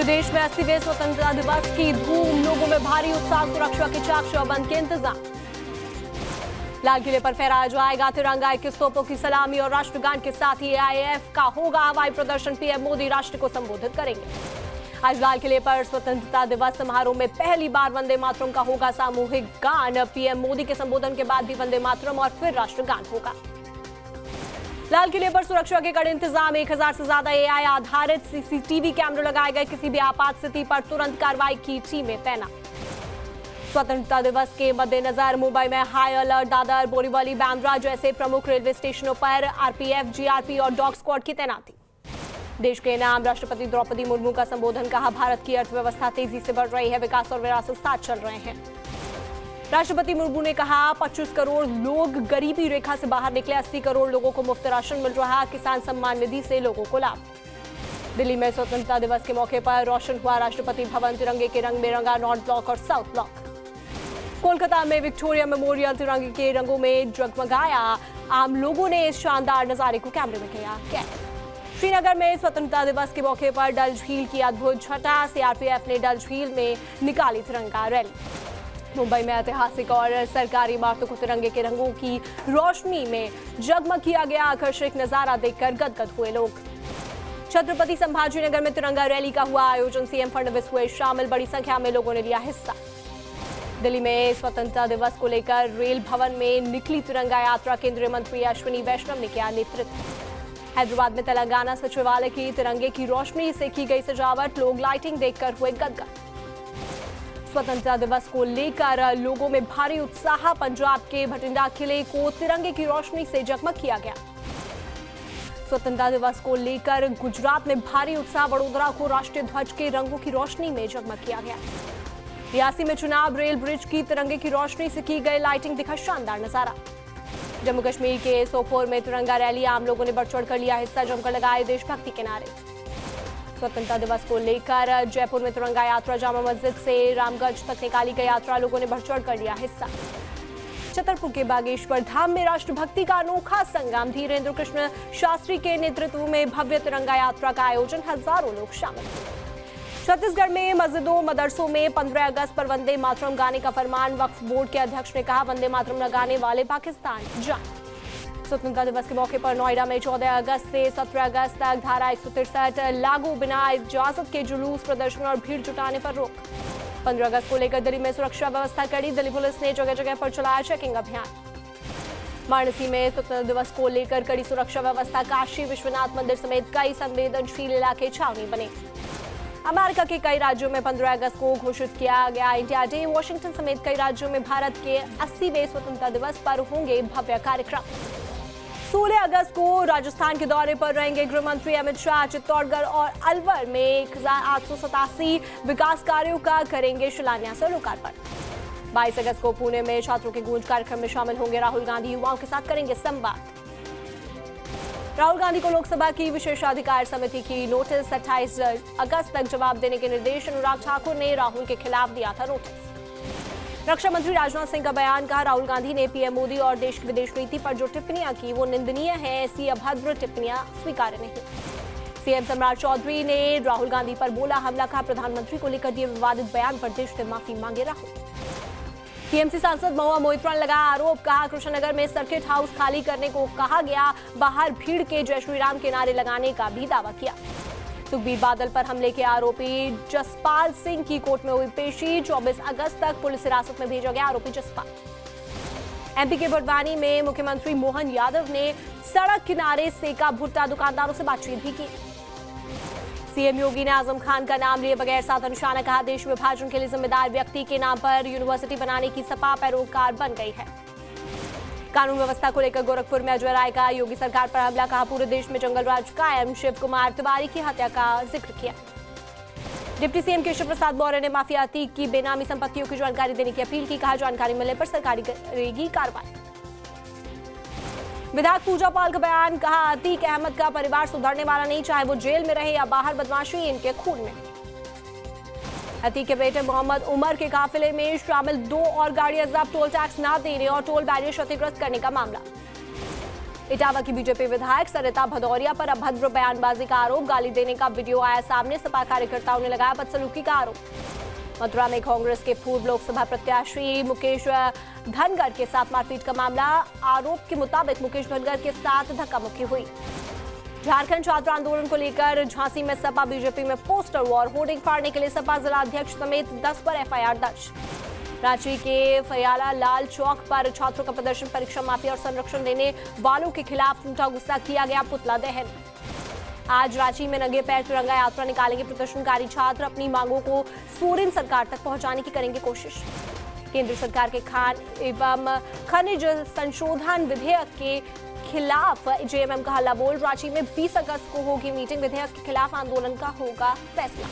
पूरे देश में 80वें स्वतंत्रता दिवस की धूम, लोगों में भारी उत्साह, सुरक्षा के चाक चौबंद के इंतजाम। लाल किले पर फहराया जाएगा तिरंगा, 21 तोपों की सलामी और राष्ट्रगान के साथ ही AIF का होगा हवाई प्रदर्शन। पीएम मोदी राष्ट्र को संबोधित करेंगे। आज लाल किले पर स्वतंत्रता दिवस समारोह में पहली बार वंदे मातरम का होगा सामूहिक गान। पीएम मोदी के संबोधन के बाद भी वंदे मातरम और फिर राष्ट्रगान होगा। लाल किले पर सुरक्षा के कड़े इंतजाम, 1000 से ज्यादा AI आधारित CCTV कैमरे लगाए गए। किसी भी आपात स्थिति पर तुरंत कार्रवाई की टीमें तैनात। स्वतंत्रता दिवस के मद्देनजर मुंबई में हाई अलर्ट। दादर, बोरीवली, बांद्रा जैसे प्रमुख रेलवे स्टेशनों पर RPF, GRP और डॉग स्क्वाड की तैनाती। देश के नाम राष्ट्रपति द्रौपदी मुर्मू का संबोधन। कहा, भारत की अर्थव्यवस्था तेजी से बढ़ रही है, विकास और विरासत साथ चल रहे हैं। राष्ट्रपति मुर्मू ने कहा, 25 करोड़ लोग गरीबी रेखा से बाहर निकले, 80 करोड़ लोगों को मुफ्त राशन मिल रहा। किसान सम्मान निधि से लोगों को लाभ। दिल्ली में स्वतंत्रता दिवस के मौके पर रोशन हुआ राष्ट्रपति भवन। तिरंगे के रंग में रंगा नॉर्थ ब्लॉक और साउथ ब्लॉक। कोलकाता में विक्टोरिया मेमोरियल तिरंगे के रंगों में जगमगाया। आम लोगों ने इस शानदार नजारे को कैमरे में किया कैद। श्रीनगर में स्वतंत्रता दिवस के मौके पर डल झील की अद्भुत छटा। CRPF ने डल झील में निकाली तिरंगा रैली। मुंबई में ऐतिहासिक और सरकारी इमारतों को तिरंगे के रंगों की रोशनी में जगमग किया गया। आकर्षक नजारा देखकर गदगद हुए लोग। छत्रपति संभाजीनगर में तिरंगा रैली का हुआ आयोजन। CM फडणवीस हुए शामिल। बड़ी संख्या में लोगों ने लिया हिस्सा। दिल्ली में स्वतंत्रता दिवस को लेकर रेल भवन में निकली तिरंगा यात्रा। केंद्रीय मंत्री अश्विनी वैष्णव ने किया नेतृत्व। हैदराबाद में तेलंगाना सचिवालय की तिरंगे की रोशनी से की गई सजावट। लोग लाइटिंग देखकर हुए गदगद। स्वतंत्रता दिवस को लेकर लोगों में भारी उत्साह। पंजाब के भटिंडा किले को तिरंगे की रोशनी से जगमग किया गया। स्वतंत्रता दिवस को लेकर गुजरात में भारी उत्साह। वडोदरा को राष्ट्रीय ध्वज के रंगों की रोशनी में जगमग किया गया। रियासी में चुनाव रेल ब्रिज की तिरंगे की रोशनी से की गई लाइटिंग, दिखा शानदार नजारा। जम्मू कश्मीर के सोपोर में तिरंगा रैली। आम लोगों ने बढ़ चढ़ कर लिया हिस्सा। जमकर लगाए देशभक्ति के नारे। स्वतंत्रता दिवस को लेकर जयपुर में तिरंगा यात्रा। जामा मस्जिद से रामगंज तक निकाली गई यात्रा। लोगों ने बढ़ चढ़ कर लिया हिस्सा। छतरपुर के बागेश्वर धाम में राष्ट्रभक्ति का अनोखा संगम। धीरेन्द्र कृष्ण शास्त्री के नेतृत्व में भव्य तिरंगा यात्रा का आयोजन। हजारों लोग शामिल। छत्तीसगढ़ में मस्जिदों मदरसों में 15 अगस्त पर वंदे मातरम गाने का फरमान। वक्फ बोर्ड के अध्यक्ष ने कहा, वंदे मातरम न गाने वाले पाकिस्तान जाएं। स्वतंत्रता दिवस के मौके पर नोएडा में 14 अगस्त से 17 अगस्त तक धारा 163 लागू। बिना इजाजत के जुलूस, प्रदर्शन और भीड़ जुटाने पर रोक। 15 अगस्त को लेकर दिल्ली में सुरक्षा व्यवस्था कड़ी। दिल्ली पुलिस ने जगह जगह पर चलाया चेकिंग अभियान। वाराणसी में स्वतंत्रता दिवस को लेकर कड़ी सुरक्षा व्यवस्था। काशी विश्वनाथ मंदिर समेत कई संवेदनशील इलाके छावनी बने। अमेरिका के कई राज्यों में 15 अगस्त को घोषित किया गया इंडिया डे। वॉशिंगटन समेत कई राज्यों में भारत के 80वें स्वतंत्रता दिवस पर होंगे भव्य कार्यक्रम। 16 अगस्त को राजस्थान के दौरे पर रहेंगे गृह मंत्री अमित शाह। चित्तौड़गढ़ और अलवर में 1887 विकास कार्यों का करेंगे शिलान्यास और लोकार्पण। 22 अगस्त को पुणे में छात्रों के गूंज कार्यक्रम में शामिल होंगे राहुल गांधी। युवाओं के साथ करेंगे संवाद। राहुल गांधी को लोकसभा की विशेषाधिकार समिति की नोटिस। 28 अगस्त तक जवाब देने के निर्देश। अनुराग ठाकुर ने राहुल के खिलाफ दिया था नोटिस। रक्षा मंत्री राजनाथ सिंह का बयान। कहा, राहुल गांधी ने पीएम मोदी और देश की विदेश नीति पर जो टिप्पणियां की वो निंदनीय है। ऐसी अभद्र टिप्पणियां स्वीकार्य नहीं। CM सम्राट चौधरी ने राहुल गांधी पर बोला हमला। कहा, प्रधानमंत्री को लेकर दिए विवादित बयान पर देश से माफी मांगे राहुल। TMC सांसद महुआ मोइत्रा ने लगाया आरोप। कहा, कृष्णनगर में सर्किट हाउस खाली करने को कहा गया। बाहर भीड़ के जय श्री राम के नारे लगाने का भी दावा किया। सुखबीर बादल पर हमले के आरोपी जसपाल सिंह की कोर्ट में हुई पेशी। 24 अगस्त तक पुलिस हिरासत में भेजा गया आरोपी जसपाल। MP के बड़वानी में मुख्यमंत्री मोहन यादव ने सड़क किनारे सेका भुट्टा। दुकानदारों से बातचीत भी की। CM योगी ने आजम खान का नाम लिए बगैर साधा निशाना। कहा, देश विभाजन के लिए जिम्मेदार व्यक्ति के नाम पर यूनिवर्सिटी बनाने की सपा पैरोकार बन गई है। कानून व्यवस्था को लेकर गोरखपुर में अजय राय का योगी सरकार पर हमला। कहा, पूरे देश में जंगल राज कायम। शिव कुमार तिवारी की हत्या का जिक्र किया। डिप्टी CM केशव प्रसाद मौर्य ने माफिया अतीक की बेनामी संपत्तियों की जानकारी देने की अपील की। कहा, जानकारी मिलने पर सरकार करेगी कार्रवाई। विधायक पूजा पाल का बयान। कहा, अतीक अहमद का परिवार सुधरने वाला नहीं, चाहे वो जेल में रहे या बाहर, बदमाशी इनके खून में। अतीक के बेटे मोहम्मद उमर के काफिले में शामिल 2 और गाड़ियां जब्त। टोल टैक्स न देने और टोल बैरियर क्षतिग्रस्त करने का मामला। इटावा की बीजेपी विधायक सरिता भदौरिया पर अभद्र बयानबाजी का आरोप, गाली देने का वीडियो आया सामने, सपा कार्यकर्ताओं ने लगाया बदसलूकी का आरोप। मथुरा में कांग्रेस के पूर्व लोकसभा प्रत्याशी मुकेश धनगर के साथ मारपीट का मामला, आरोप के मुताबिक मुकेश धनगर के साथ धक्का मुक्की हुई। झारखंड छात्र आंदोलन को लेकर झांसी में सपा बीजेपी में पोस्टर वॉर, होर्डिंग फाड़ने के लिए सपा जिला अध्यक्ष समेत 10 पर एफआईआर दर्ज। रांची के फरियाला लाल चौक पर छात्रों का प्रदर्शन, परीक्षा माफी और संरक्षण देने वालों के खिलाफ फूटा गुस्सा, किया गया पुतला दहन। आज रांची में नंगे पैर तिरंगा यात्रा निकालेंगे प्रदर्शनकारी छात्र, अपनी मांगों को सोरेन सरकार तक पहुंचाने की करेंगे कोशिश। केंद्र सरकार के खान एवं खनिज संशोधन विधेयक के खिलाफ जेएमएम का हल्ला बोल, रांची में 20 अगस्त को होगी मीटिंग, विधेयक के खिलाफ आंदोलन का होगा फैसला।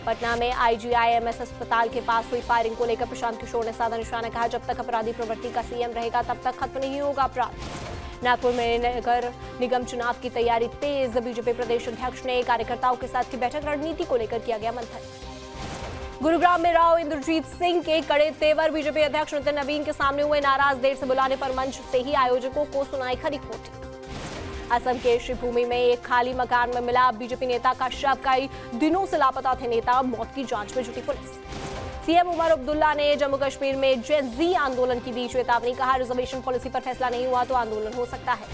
पटना में आईजीआईएमएस अस्पताल के पास हुई फायरिंग को लेकर प्रशांत किशोर ने साधा निशाना, कहा जब तक अपराधी प्रवृत्ति का सीएम रहेगा तब तक खत्म नहीं होगा अपराध। नागपुर में नगर निगम चुनाव की तैयारी तेज, बीजेपी प्रदेश अध्यक्ष ने कार्यकर्ताओं के साथ की बैठक, रणनीति को लेकर किया गया मंथन। गुरुग्राम में राव इंद्रजीत सिंह के कड़े तेवर, बीजेपी अध्यक्ष नितिन नवीन के सामने हुए नाराज, देर से बुलाने पर मंच से ही आयोजकों को सुनाई खरी खोटी। असम के शिवभूमि में एक खाली मकान में मिला बीजेपी नेता का शव, कई दिनों से लापता थे नेता, मौत की जांच में जुटी पुलिस। सीएम उमर अब्दुल्ला ने जम्मू कश्मीर में जेन जी आंदोलन की दी चेतावनी, कहा रिजर्वेशन पॉलिसी पर फैसला नहीं हुआ तो आंदोलन हो सकता है।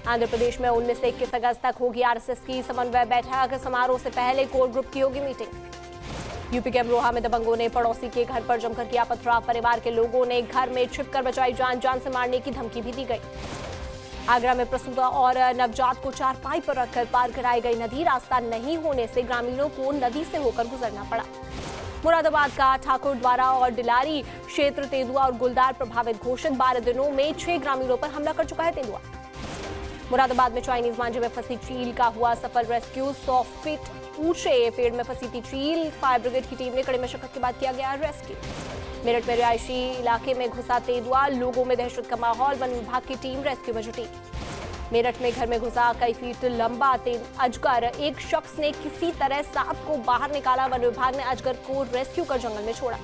आंध्र प्रदेश में 19 से 21 अगस्त तक होगी आरएसएस की समन्वय बैठक, समारोह से पहले कोर ग्रुप की होगी मीटिंग। यूपी के अमरोहा में दबंगों ने पड़ोसी के घर पर जमकर किया पथराव, परिवार के लोगों ने घर में छिपकर बचाई जान, जान से मारने की धमकी भी दी गई। आगरा में प्रसूता और नवजात को चारपाई पर रखकर पार कराई गई नदी, रास्ता नहीं होने से ग्रामीणों को नदी से होकर गुजरना पड़ा। मुरादाबाद का ठाकुरद्वारा और डिलारी क्षेत्र तेंदुआ और गुलदार प्रभावित घोषित, 12 दिनों में 6 ग्रामीणों पर हमला कर चुका है तेंदुआ। मुरादाबाद में चाइनीज मांझे में फंसी चील का हुआ सफल रेस्क्यू, 100 फीट ऊंचे पेड़ में फंसी थी चील, फायर ब्रिगेड की टीम ने कड़ी मशक्कत के बाद किया गया रेस्क्यू। मेरठ में रिहायशी इलाके में घुसा तेंदुआ, लोगों में दहशत का माहौल, वन विभाग की टीम रेस्क्यू में जुटी। मेरठ में घर में घुसा कई फीट लंबा अजगर, एक शख्स ने किसी तरह सांप को बाहर निकाला, वन विभाग ने अजगर को रेस्क्यू कर जंगल में छोड़ा।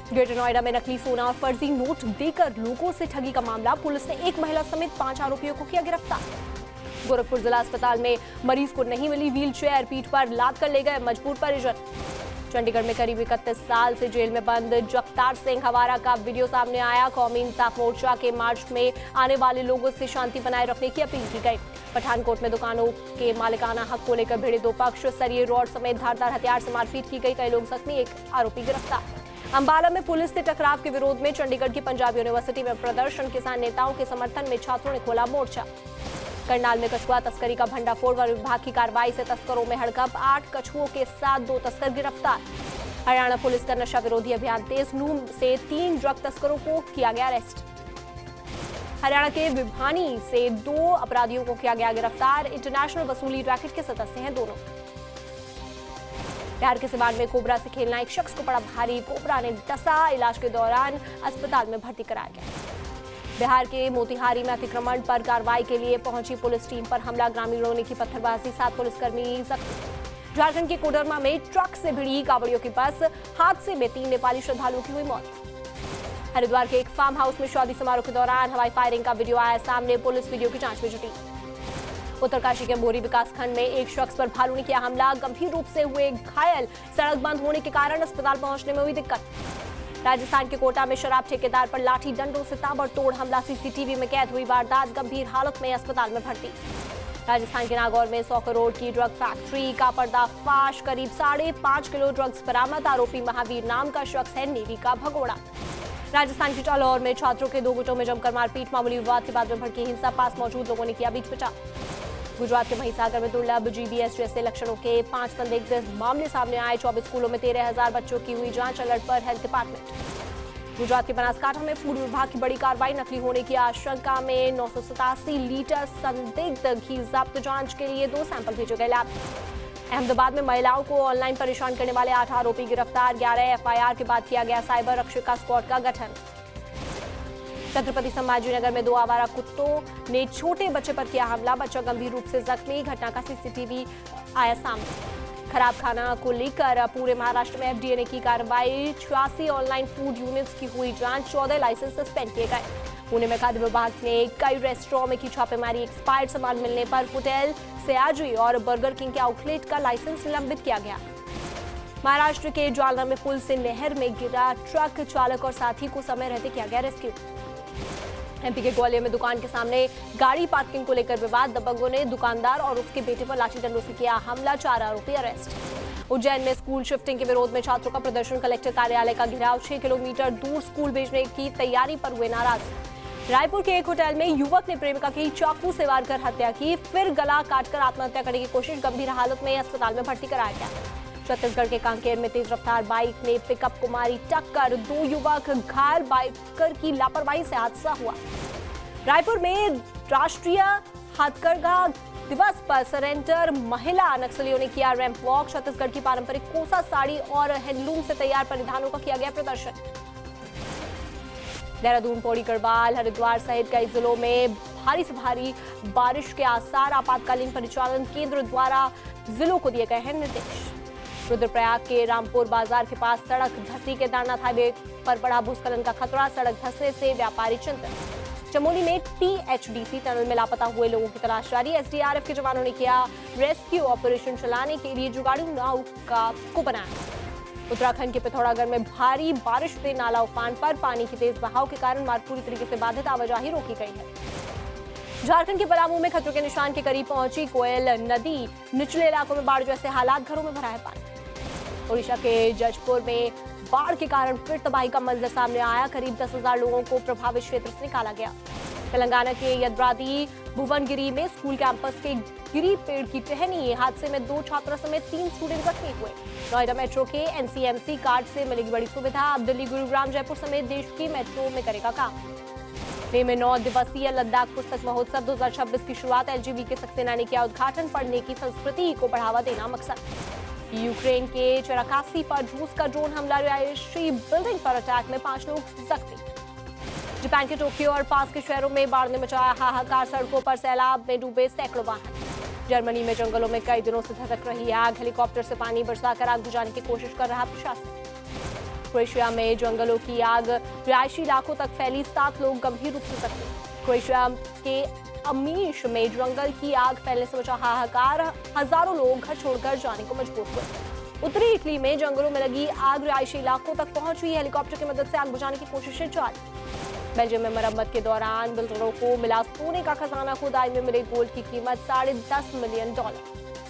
ग्रेटर नोएडा में नकली सोना और फर्जी नोट देकर लोगों से ठगी का मामला, पुलिस ने एक महिला समेत 5 आरोपियों को किया गिरफ्तार। गोरखपुर जिला अस्पताल में मरीज को नहीं मिली व्हील चेयर, पीठ पर लाद कर ले गए मजबूर परिजन। चंडीगढ़ में करीब 31 साल से जेल में बंद जगतार सिंह हवारा का वीडियो सामने आया, कौमी इंसाफ मोर्चा के मार्च में आने वाले लोगों से शांति बनाए रखने की अपील की गई। पठानकोट में दुकानों के मालिकाना हक को लेकर भिड़े 2 पक्ष, सरिये रॉड समेत धारदार हथियार से मारपीट की गई, कई लोग जख्मी, 1 आरोपी गिरफ्तार। अंबाला में पुलिस से टकराव के विरोध में चंडीगढ़ की पंजाब यूनिवर्सिटी में प्रदर्शन, किसान नेताओं के समर्थन में छात्रों ने खोला मोर्चा। करनाल में कछुआ तस्करी का भंडाफोड़, वन विभाग की कार्रवाई से तस्करों में हड़कंप, 8 कछुओं के साथ 2 तस्कर गिरफ्तार। हरियाणा पुलिस का नशा विरोधी अभियान तेज, नूह से 3 ड्रग तस्करों को किया गया अरेस्ट। हरियाणा के भिवानी से 2 अपराधियों को किया गया गिरफ्तार, इंटरनेशनल वसूली रैकेट के सदस्य हैं दोनों। बिहार के सिवान में कोबरा से खेलना, एक शख्स को पड़ा भारी, कोबरा ने डसा, इलाज के दौरान अस्पताल में भर्ती कराया गया। बिहार के मोतिहारी में अतिक्रमण पर कार्रवाई के लिए पहुंची पुलिस टीम पर हमला, ग्रामीणों ने की पत्थरबाजी, 7 पुलिसकर्मी जख्मी। झारखंड के कोडरमा में ट्रक से भिड़ी कांवड़ियों की बस, हादसे में 3 नेपाली श्रद्धालुओं की हुई मौत। हरिद्वार के एक फार्म हाउस में शादी समारोह के दौरान हवाई फायरिंग का वीडियो आया सामने, पुलिस वीडियो की जांच में जुटी। उत्तरकाशी के बोरी विकासखंड में एक शख्स पर भालू ने किया हमला, गंभीर रूप से हुए घायल, सड़क बंद होने के कारण अस्पताल पहुंचने में हुई दिक्कत। राजस्थान के कोटा में शराब ठेकेदार पर लाठी डंडों से ताबड़तोड़ हमला, सीसीटीवी में कैद हुई वारदात, गंभीर हालत में अस्पताल में भर्ती। राजस्थान के नागौर में 100 करोड़ की ड्रग फैक्ट्री का पर्दाफाश, करीब 5.5 किलो ड्रग्स बरामद, आरोपी महावीर नाम का शख्स है नेवी का भगोड़ा। राजस्थान के जालौर में छात्रों के 2 गुटों में जमकर मारपीट, मामूली विवाद के बाद में भड़की हिंसा, पास मौजूद लोगों ने किया बीच बचाव। गुजरात के महिसागर में दुर्लभ जीबीएस जैसे लक्षणों के 5 संदिग्ध मामले सामने आए, 24 स्कूलों में 13,000 बच्चों की हुई जांच, अलर्ट पर हेल्थ डिपार्टमेंट। गुजरात के बनासकांठा में फूड विभाग की बड़ी कार्रवाई, नकली होने की आशंका में 987 लीटर संदिग्ध घी जब्त, जांच के लिए 2 सैंपल भेजे गए लैब। अहमदाबाद में महिलाओं को ऑनलाइन परेशान करने वाले 8 आरोपी गिरफ्तार, 11 एफआईआर के बाद किया गया साइबर रक्षिका स्क्वाड का गठन। छत्रपति संभाजीनगर में 2 आवारा कुत्तों ने छोटे बच्चे पर किया हमला, बच्चा गंभीर रूप से जख्मी, घटना का सीसीटीवी आया सामने। खराब खाना को लेकर पूरे महाराष्ट्र में एफडीए ने की कार्रवाई, 86 ऑनलाइन फूड यूनिट्स की हुई जांच, 14 लाइसेंस सस्पेंड किए गए। पुणे में खाद्य विभाग ने कई रेस्टोरेंट में की छापेमारी। एक्सपायर्ड सामान मिलने पर होटल सयाजी और बर्गर किंग के आउटलेट का लाइसेंस निलंबित किया गया। महाराष्ट्र के जालना में पुल से नहर में गिरा ट्रक चालक और साथी को समय रहते किया गया रेस्क्यू। एमपी के ग्वालियर में दुकान के सामने गाड़ी पार्किंग को लेकर विवाद। दबंगों ने दुकानदार और उसके बेटे पर लाठी डंडों से किया हमला। 4 आरोपी अरेस्ट। उज्जैन में स्कूल शिफ्टिंग के विरोध में छात्रों का प्रदर्शन। कलेक्टर कार्यालय का घेराव। 6 किलोमीटर दूर स्कूल भेजने की तैयारी पर हुए नाराज। रायपुर के एक होटल में युवक ने प्रेमिका की चाकू से वार कर हत्या की, फिर गला काटकर आत्महत्या करने की कोशिश। गंभीर हालत में अस्पताल में भर्ती कराया गया। छत्तीसगढ़ के कांकेर में तेज रफ्तार बाइक ने पिकअप को मारी टक्कर। 2 युवक घायल। बाइकर की लापरवाही से हादसा हुआ। रायपुर में राष्ट्रीय हथकरघा दिवस पर सरेंडर महिला नक्सलियों ने किया रैंप वॉक। छत्तीसगढ़ की पारंपरिक कोसा साड़ी और हैंडलूम से तैयार परिधानों का किया गया प्रदर्शन। देहरादून, पौड़ी, गढ़वाल, हरिद्वार सहित कई जिलों में भारी से भारी बारिश के आसार। आपातकालीन परिचालन केंद्र द्वारा जिलों को दिए गए हैं निर्देश। रुद्रप्रयाग के रामपुर बाजार के पास सड़क धंसी। केदारनाथ हाईवे पर बड़ा भूस्खलन का खतरा। सड़क धंसने से व्यापारी चिंतित। चमोली में टीएचडीसी टनल में लापता हुए लोगों की तलाश जारी। एसडीआरएफ के जवानों ने किया रेस्क्यू ऑपरेशन। चलाने के लिए जुगाड़ू नाव को बनाया। उत्तराखंड के पिथौरागढ़ में भारी बारिश से नाला उफान पर। पानी की तेज बहाव के कारण मार्ग पूरी तरीके से बाधित। आवाजाही रोकी गई है। झारखंड के पलामू में खतरे के निशान के करीब पहुंची कोयल नदी। निचले इलाकों में बाढ़ जैसे हालात। घरों में भरा है पानी। ओडिशा के जजपुर में बाढ़ के कारण फिर तबाही का मंजर सामने आया। करीब 10,000 लोगों को प्रभावित क्षेत्र से निकाला गया। तेलंगाना के यदरादी भुवनगिरी में स्कूल कैंपस के गिरी पेड़ की टहनी। हादसे में 2 छात्रों समेत 3 स्टूडेंट जख्मी हुए। नोएडा मेट्रो के एनसीएमसी कार्ड से मिलेगी बड़ी सुविधा। अब दिल्ली, गुरुग्राम, जयपुर समेत देश की मेट्रो में करेगा काम। मई में 9 दिवसीय लद्दाख पुस्तक महोत्सव 2026 की शुरुआत। एलजीबी के सक्सेना ने किया उद्घाटन। पढ़ने की संस्कृति को बढ़ावा देना मकसद। यूक्रेन के चराकासी पर रूस का ड्रोन हमला। रिहायशी बिल्डिंग पर अटैक में 5 लोग जख्मी। जापान के टोक्यो और पास के शहरों में बाढ़ ने मचाया हाहाकार। सड़कों पर सैलाब में डूबे सैकड़ों वाहन। जर्मनी में जंगलों में कई दिनों से धधक रही आग। हेलीकॉप्टर से पानी बरसाकर आग बुझाने की कोशिश कर रहा प्रशासन। क्रोएशिया में जंगलों की आग। रिहायशी इलाकों तक फैली। 7 लोग गंभीर रूप से जख्मी। क्रोएशिया के अमीश में जंगल की आग फैलने से मचा हाहाकार। हजारों लोग घर छोड़कर जाने को मजबूर हुए। उत्तरी इटली में जंगलों में लगी आग रिहायशी इलाकों तक पहुंची। हेलीकॉप्टर की मदद से आग बुझाने की कोशिशें जारी। बेल्जियम में मरम्मत के दौरान बिल्डरों को मिला सोने का खजाना। खुदाई में मिले गोल्ड की कीमत $10.5 मिलियन।